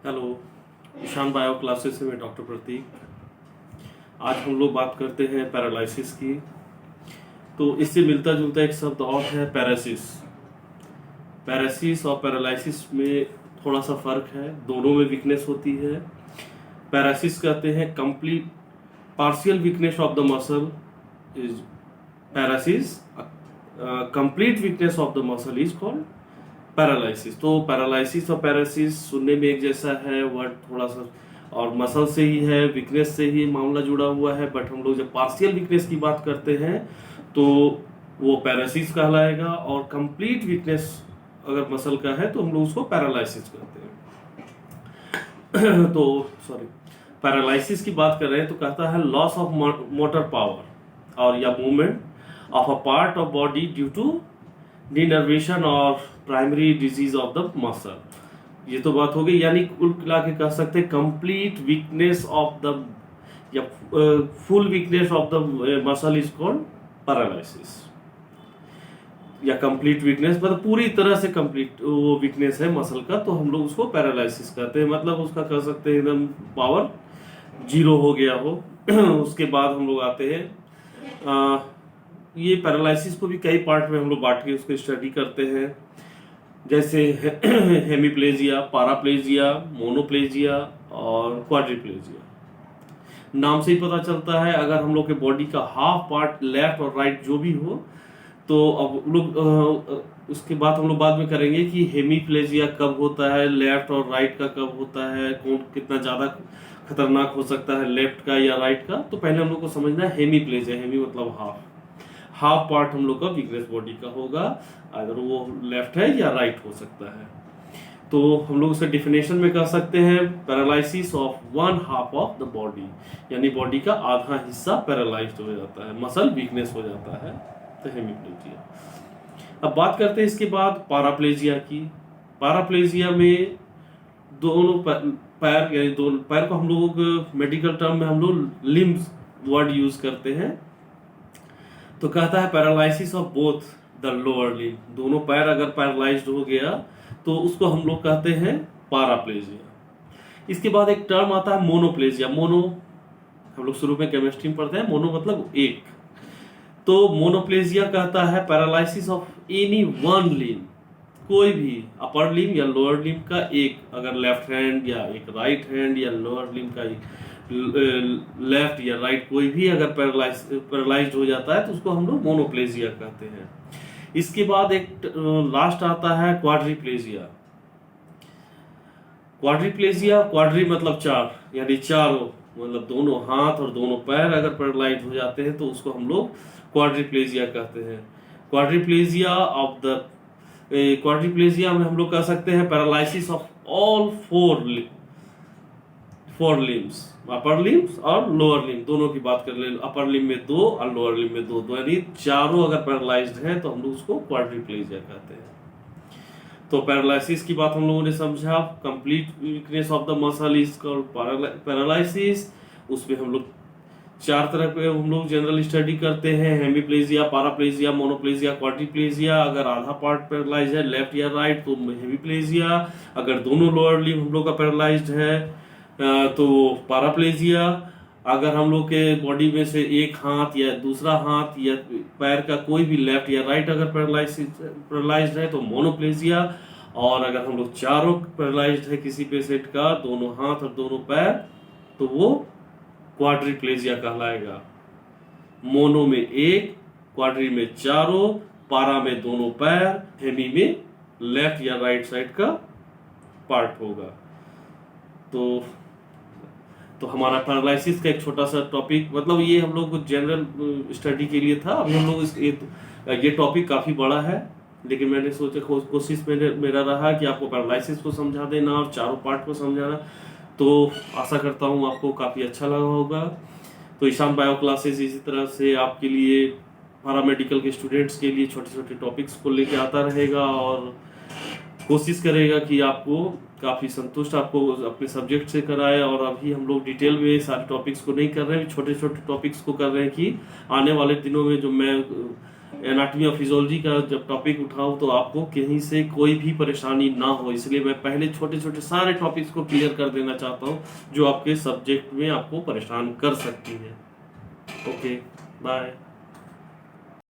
Hello, Ishan bio classes से मैं doctor प्रतीक। आज हम लोग बात करते हैं पैरालिसिस की। तो इससे मिलता जुलता एक शब्द और है पैरासिस। पैरासिस और पैरालिसिस में थोड़ा सा फर्क है, दोनों में वीकनेस होती है। पैरासिस कहते हैं complete partial weakness of the muscle is paresis, complete weakness of the muscle is called paralysis. तो पैरालिसिस और पैरासिस सुनने में एक जैसा है, वर्ड थोड़ा सा और मसल से ही है, वीकनेस से ही मामला जुड़ा हुआ है। बट हम लोग जब पार्शियल वीकनेस की बात करते हैं तो वो पैरासिस कहलाएगा, और कंप्लीट वीकनेस अगर मसल का है तो हम लोग उसको पैरालिसिस कहते हैं। तो सॉरी, पैरालिसिस की बात कर रहे हैं तो कहता है लॉस ऑफ मोटर पावर और या movement of a part of body due to denervation और primary disease of the muscle. ये तो बात हो गई, यानी कुल मिला के कह सकते हैं कंप्लीट वीकनेस ऑफ द या full weakness of the muscle is called paralysis. या कंप्लीट वीकनेस मतलब पूरी तरह से कंप्लीट वो वीकनेस है मसल का, तो हम लोग उसको पैरालिसिस कहते हैं। मतलब उसका कह सकते हैं एकदम पावर जीरो हो गया हो। उसके बाद हम लोग आते हैं ये पैरालिसिस को भी कई पार्ट में हम लोग बांट के उसको स्टडी करते हैं, जैसे हेमीप्लेजिया, पाराप्लेजिया, मोनोप्लेजिया और क्वाड्रिप्लेजिया। नाम से ही पता चलता है, अगर हम लोग के बॉडी का हाफ पार्ट लेफ्ट और राइट जो भी हो, तो अब लोग उसके बाद हम लोग बाद में करेंगे कि हेमीप्लेजिया कब होता है, लेफ्ट और राइट का कब होता है, कौन कितना ज्यादा खतरनाक हो सकता है, लेफ्ट का या राइट का। तो पहले हम लोग को समझना है हेमीप्लेजिया, हेमी मतलब हाफ पार्ट हम लोग का वीकनेस बॉडी का होगा, अगर वो लेफ्ट है या राइट हो सकता है। तो हम लोग उसे डिफिनेशन में कह सकते हैं paralysis of one half of the body, यानी बॉडी का आधा हिस्सा पैरालाइज्ड हो जाता है, मसल वीकनेस हो जाता है, तो हेमीप्लेजिया। अब बात करते हैं इसके बाद पाराप्लेजिया की। पाराप्लेजिया में दोनों पैर यानी दोनों पैर को हम लोग मेडिकल टर्म में हम लोग लिम्स वर्ड यूज करते हैं। तो कहता है paralysis of both the lower limb, दोनों पैर अगर पैरालाइज्ड हो गया तो उसको हम लोग कहते हैं पाराप्लेजिया। इसके बाद एक टर्म आता है मोनोप्लेजिया। मोनो हम लोग शुरू में केमिस्ट्री में पढ़ते हैं, मोनो मतलब एक। तो मोनोप्लेजिया कहता है paralysis of any one limb, कोई भी अपर लिम्ब या लोअर लिम्ब का एक, अगर लेफ्ट हैंड या एक राइट हैंड या लोअर लिम्ब का एक लेफ्ट या राइट कोई भी अगर पैरालाइज्ड हो जाता है तो उसको हम लोग मोनोप्लेजिया कहते हैं। इसके बाद एक लास्ट आता है क्वाड्रिप्लेजिया। क्वाड्रिप्लेजिया, क्वाड्री मतलब चार, यानी चारों मतलब दोनों हाथ और दोनों पैर अगर पैरालाइज्ड हो जाते हैं तो उसको हम लोग क्वाड्रिप्लेजिया कहते हैं। क्वाड्रिप्लेजिया में हम लोग कह सकते हैं paralysis of all four limbs, upper limbs और लोअर लिम्ब दोनों की बात कर ले। अपर लिम्ब में दो और लोअर लिम्ब में दो, यानी चारों अगर पैरालाइज्ड है तो हम लोग उसको क्वाड्रिप्लेजिया कहते हैं। तो पैरालिसिस की बात हम लोगों ने समझा, complete weakness of the muscle is called paralysis. उसमें हम लोग चार तरह के हम लोग जनरल स्टडी करते हैं, हेमीप्लेजिया, पाराप्लेजिया, मोनोप्लेजिया, क्वाड्रिप्लेजिया। अगर आधा पार्ट पैरालाइज है लेफ्ट या राइट तो हेमीप्लेजिया, अगर दोनों लोअर लिम्ब हम लोग का पैरालाइज्ड है तो पाराप्लेजिया। अगर हम लोग के बॉडी में से एक हाथ या दूसरा हाथ या पैर का कोई भी लेफ्ट या राइट अगर पैरालाइज्ड है तो मोनोप्लेजिया। और अगर हम लोग चारों पैरालाइज्ड है किसी पेशेंट का, दोनों हाथ और दोनों पैर, तो वो क्वाड्रिप्लेजिया कहलाएगा। मोनो में एक, क्वाड्री में चारों, पारा में दोनों पैर, हेमी में लेफ्ट या राइट साइड का पार्ट होगा। तो हमारा पैरालिसिस का एक छोटा सा टॉपिक, मतलब ये हम लोग जनरल स्टडी के लिए था। अभी हम लोग ये टॉपिक काफी बड़ा है, लेकिन मैंने सोचा कोशिश मेरा रहा कि आपको पैरालिसिस को समझा देना और चारों पार्ट को समझाना। तो आशा करता हूँ आपको काफी अच्छा लगा होगा। तो ईशान बायो क्लासेस इसी तरह से आपके लिए पैरामेडिकल के स्टूडेंट्स के लिए छोटे छोटे टॉपिक्स को लेके आता रहेगा और कोशिश करेगा कि आपको काफ़ी संतुष्ट आपको अपने सब्जेक्ट से कराए। और अभी हम लोग डिटेल में सारे टॉपिक्स को नहीं कर रहे हैं, छोटे छोटे टॉपिक्स को कर रहे हैं कि आने वाले दिनों में जो मैं एनाटॉमी ऑफ फिजियोलॉजी का जब टॉपिक उठाऊं तो आपको कहीं से कोई भी परेशानी ना हो, इसलिए मैं पहले छोटे छोटे सारे टॉपिक्स को क्लियर कर देना चाहता हूं जो आपके सब्जेक्ट में आपको परेशान कर सकती हैं। Okay, bye.